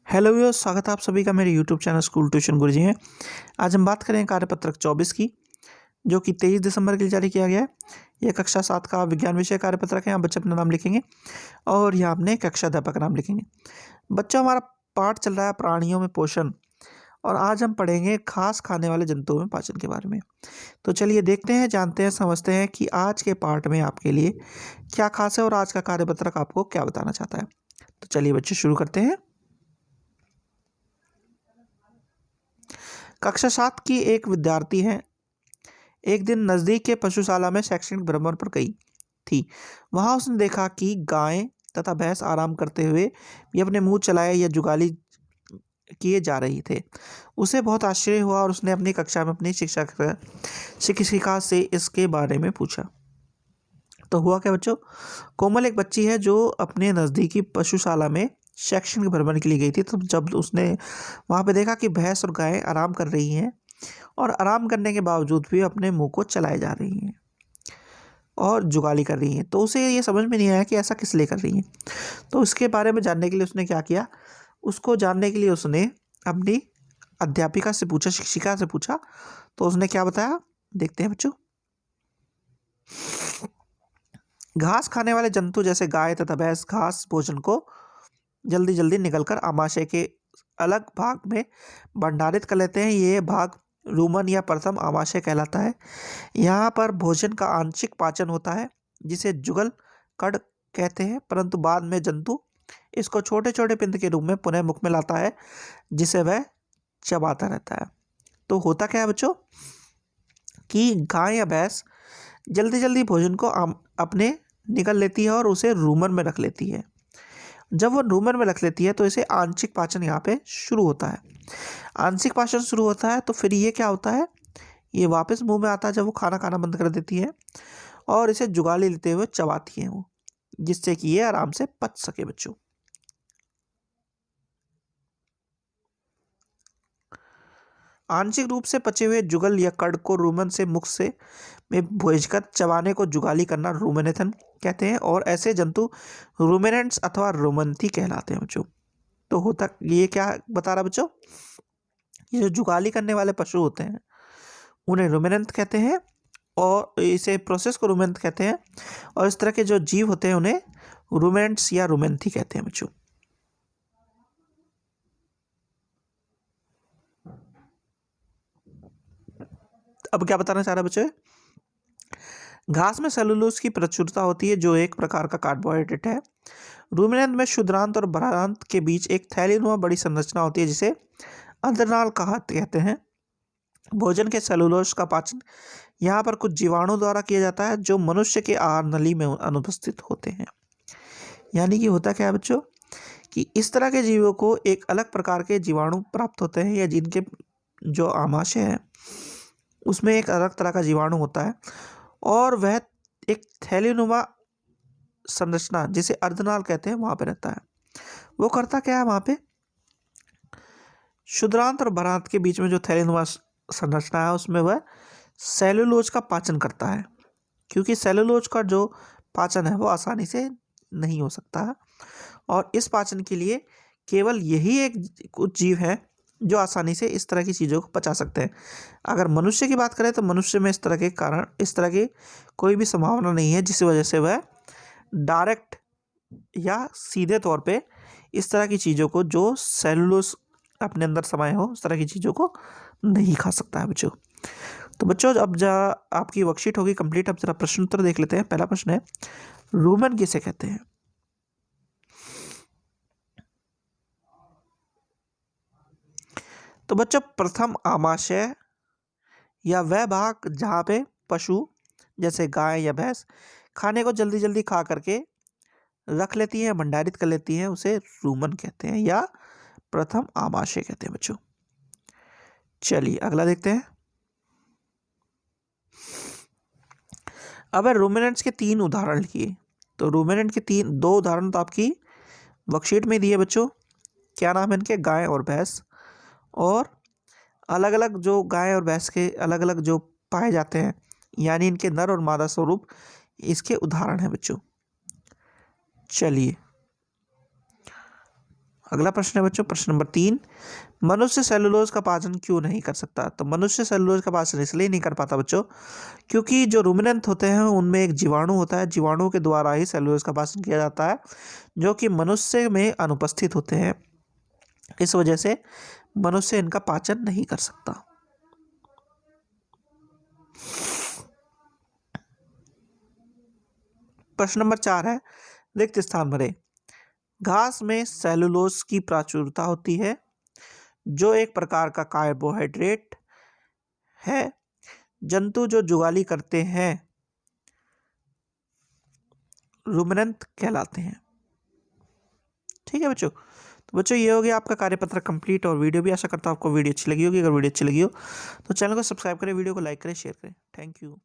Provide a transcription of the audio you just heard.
Hello viewers, स्वागत है आप सभी का मेरे यूट्यूब चैनल स्कूल ट्यूशन गुरुजी हैं। आज हम बात करें कार्यपत्रक 24 की, जो कि 23 दिसंबर के लिए जारी किया गया है। यह कक्षा 7 का विज्ञान विषय कार्यपत्रक है। यहाँ बच्चे अपना नाम लिखेंगे और यहाँ अपने कक्षा अध्यापक का नाम लिखेंगे। बच्चों, हमारा पाठ चल रहा है प्राणियों में पोषण, और आज हम पढ़ेंगे घास खाने वाले जंतुओं में पाचन के बारे में। तो चलिए देखते हैं, जानते हैं, समझते हैं कि आज के पाठ में आपके लिए क्या खास है और आज का कार्यपत्रक आपको क्या बताना चाहता है। तो चलिए बच्चे शुरू करते हैं। कक्षा 7 की एक विद्यार्थी है। एक दिन नजदीक के पशुशाला में शैक्षणिक भ्रमण पर गई थी। वहां उसने देखा कि गाय तथा भैंस आराम करते हुए भी अपने मुंह चलाए या जुगाली किए जा रही थे। उसे बहुत आश्चर्य हुआ और उसने अपनी कक्षा में अपनी शिक्षिका से इसके बारे में पूछा। तो हुआ क्या बच्चों, कोमल एक बच्ची है जो अपने नज़दीकी पशुशाला में शैक्षणिक भ्रमण के लिए गई थी। तो जब उसने वहाँ पे देखा कि भैंस और गायें आराम कर रही हैं और आराम करने के बावजूद भी अपने मुंह को चलाए जा रही हैं और जुगाली कर रही हैं, तो उसे ये समझ में नहीं आया कि ऐसा किस लिए कर रही हैं। तो इसके बारे में जानने के लिए उसने क्या किया, उसको जानने के लिए उसने अपनी अध्यापिका से पूछा, शिक्षिका से पूछा। तो उसने क्या बताया, देखते हैं बच्चों। घास खाने वाले जंतु जैसे गाय तथा भैंस घास भोजन को जल्दी जल्दी निकलकर आमाशय के अलग भाग में भंडारित कर लेते हैं। ये भाग रुमन या प्रथम आमाशय कहलाता है। यहाँ पर भोजन का आंशिक पाचन होता है, जिसे जुगल कड़ कहते हैं, परंतु बाद में जंतु इसको छोटे छोटे पिंड के रूप में पुनः मुख में लाता है, जिसे वह चबाता रहता है। तो होता क्या है बच्चों कि गाय या भैंस जल्दी जल्दी भोजन को अपने निकल लेती है और उसे रूमन में रख लेती है। जब वो रूमन में रख लेती है तो इसे आंशिक पाचन यहाँ पे शुरू होता है। आंशिक पाचन शुरू होता है तो फिर ये क्या होता है, ये वापस मुंह में आता है जब वो खाना खाना बंद कर देती है और इसे जुगाली लेते हुए चबाती है वो, जिससे कि ये आराम से पच सके बच्चों। आंशिक रूप से पचे हुए जुगल या कड़ को रूमन से मुख से में भेजकर चबाने को जुगाली करना रूमेनेथन कहते हैं, और ऐसे जंतु रूमेनेंट्स अथवा रोमंथी कहलाते हैं बच्चों। तो होता ये क्या बता रहा बच्चों, ये जो जुगाली करने वाले पशु होते हैं उन्हें रूमेनेंट कहते हैं, और इसे प्रोसेस को रूमेनेंट कहते हैं, और इस तरह के जो जीव होते हैं उन्हें रूमेनेंट्स या रूमेंथी कहते हैं बच्चों। अब क्या बताना चाह रहा है बच्चों, घास में सेलुलोज की प्रचुरता होती है, जो एक प्रकार का कार्बोहाइड्रेट है। रूमिनेंट में शुद्रांत और भरांत के बीच एक थैलीनुमा बड़ी संरचना होती है, जिसे अंतरनाल कहते हैं। भोजन के सेलुलोज का पाचन यहाँ पर कुछ जीवाणु द्वारा किया जाता है, जो मनुष्य के आहार नली में अनुपस्थित होते हैं। यानी कि होता क्या है बच्चों कि इस तरह के जीवों को एक अलग प्रकार के जीवाणु प्राप्त होते हैं, या जिनके जो आमाशय है उसमें एक अलग तरह का जीवाणु होता है, और वह एक थैलीनुमा संरचना जिसे अर्धनाल कहते हैं वहां पे रहता है। वो करता क्या है, वहां पे शुद्रांत और भरांत के बीच में जो थैलीनुमा संरचना है उसमें वह सेलुलोज का पाचन करता है, क्योंकि सेलुलोज का जो पाचन है वो आसानी से नहीं हो सकता है, और इस पाचन के लिए केवल यही एक कुछ जीव है जो आसानी से इस तरह की चीज़ों को पचा सकते हैं। अगर मनुष्य की बात करें तो मनुष्य में इस तरह के कारण इस तरह की कोई भी संभावना नहीं है, जिस वजह से वह डायरेक्ट या सीधे तौर पे इस तरह की चीज़ों को जो सेलुलोज अपने अंदर समाये हो उस तरह की चीज़ों को नहीं खा सकता है बच्चों। तो बच्चों, अब आपकी वर्कशीट होगी कंप्लीट। अब जरा प्रश्न उत्तर देख लेते हैं। पहला प्रश्न है, रूमन किसे कहते हैं? तो बच्चों, प्रथम आमाशय या वह भाग जहाँ पे पशु जैसे गाय या भैंस खाने को जल्दी जल्दी खा करके रख लेती हैं, भंडारित कर लेती हैं, उसे रूमन कहते हैं या प्रथम आमाशय कहते हैं बच्चों। चलिए अगला देखते हैं। अब रूमिनेंट्स के 3 उदाहरण लिखिए। तो रूमिनेंट के दो उदाहरण तो आपकी वर्कशीट में दिए बच्चों। क्या नाम है इनके, गाय और भैंस, और अलग अलग जो गाय और भैंस के अलग अलग जो पाए जाते हैं, यानी इनके नर और मादा स्वरूप इसके उदाहरण हैं बच्चों। चलिए अगला प्रश्न है बच्चों, प्रश्न नंबर 3, मनुष्य सेलुलोज का पाचन क्यों नहीं कर सकता? तो मनुष्य सेलुलोज का पाचन इसलिए नहीं कर पाता बच्चों, क्योंकि जो रूमिनेंट होते हैं उनमें एक जीवाणु होता है, जीवाणु के द्वारा ही सेलुलोज का पाचन किया जाता है, जो कि मनुष्य में अनुपस्थित होते हैं। इस वजह से मनुष्य इनका पाचन नहीं कर सकता। प्रश्न नंबर 4 है, रिक्त स्थान भरें। घास में सेलुलोज की प्रचुरता होती है, जो एक प्रकार का कार्बोहाइड्रेट है। जंतु जो जुगाली करते हैं रूमिनेंट कहलाते हैं। ठीक है बच्चों, तो बच्चों ये हो गया आपका कार्यपत्र कंप्लीट और वीडियो भी। आशा करता हूँ आपको वीडियो अच्छी लगी होगी। अगर वीडियो अच्छी लगी हो तो चैनल को सब्सक्राइब करें, वीडियो को लाइक करें, शेयर करें। Thank you.